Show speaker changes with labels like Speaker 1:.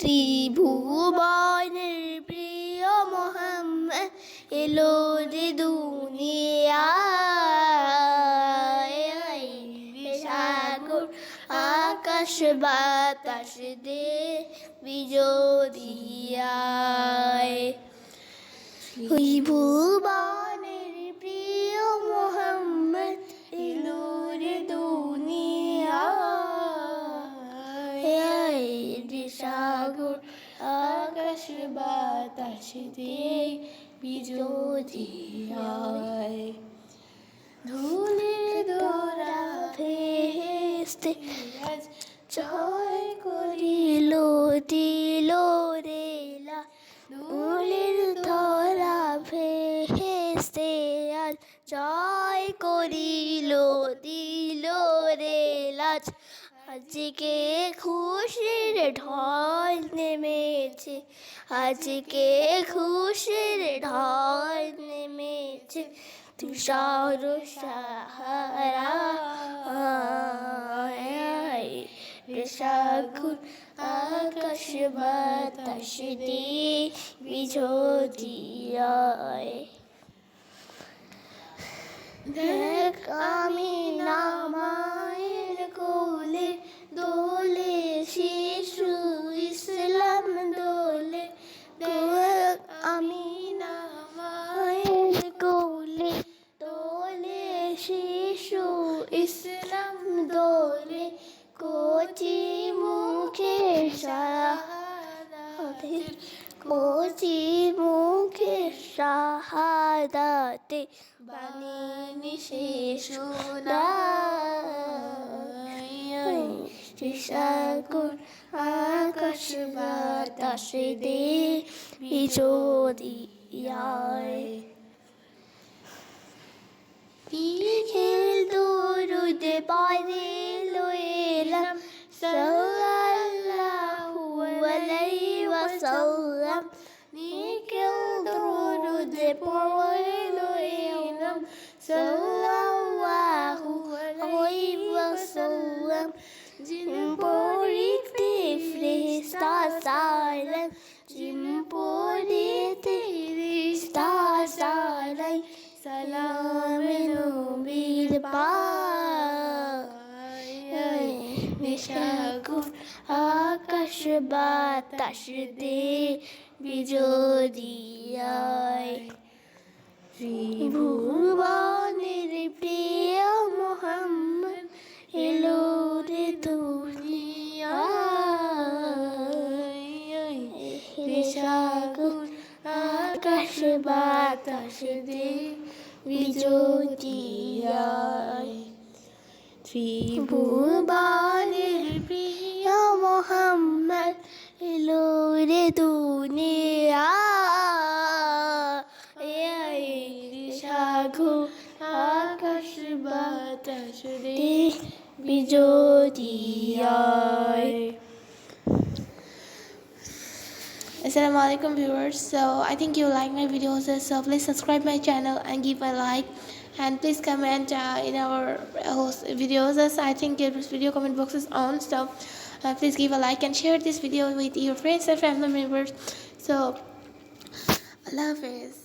Speaker 1: ত্রিভুবনের প্রিয় মোহাম্মদ এলো রে দুনিয়ায়। সাগর আকাশ বাতাস দেবী যদিয়ায়। ত্রিভুবনের প্রিয় মোহাম্মদ এলো রে দুনিয়ায়। সাগর আকাশ বাতাস দেবী যদিয়ায়। ধুলির ধরা ভেস্তে আজ জয় করিল দিল রেলা। ধুলির ধরা ভেস্তে আজ জয় করিল দিল রেলা। আজকে খুশির ঢল নেমেছে, আজকে খুশির ঢল নেমেছে। তুষার সাহারায়। সাগর আকাশ বাতাস দেবী যদিয়ায়। দেখ আমি না মায়ের কোলে দোলে শিশু ইসলাম দোলে। দেখ আমি না মায়ের কোলে দোলে শিশু ইসলাম দোলে। কচি মুখে শাহাদাতে, কচি মুখে শাহাদাতে বাণী শিশু সাগর আকাশ বাতাস দেবী যদিয়ায়। পিঠের দরুদ পড়ে লইলাম সাল্লাল্লাহু আলাইহি ওয়াসাল্লাম। নিকেল দরুদ পড়ে লইলাম সাল্লাল্লাহু আলাইহি ওয়াসাল্লাম। জিন পড়িতে ফেরেশতা সালাম, জিন পড়িতে ফেরেশতা সালাম। সালাম নবীর পায়ে। সাগর আকাশ বাতাস দেবী যদিয়ায়। ত্রিভুবনের প্রিয় মোহাম্মদ এলো রে দুনিয়ায়। সাগর আকাশ বাতাস দেবী যদিয়ায়। ত্রিভুবনের প্রিয় মোহাম্মদ এলো রে দুনিয়ায়। সাগর আকাশ বাতাস দেবী যদিয়ায়। Assalamualaikum viewers. So I think you like my videos, so please subscribe my channel and give a like, and please comment in our videos. I think this video comment box is on, so please give a like and share this video with your friends and family members. So Allah Hafiz.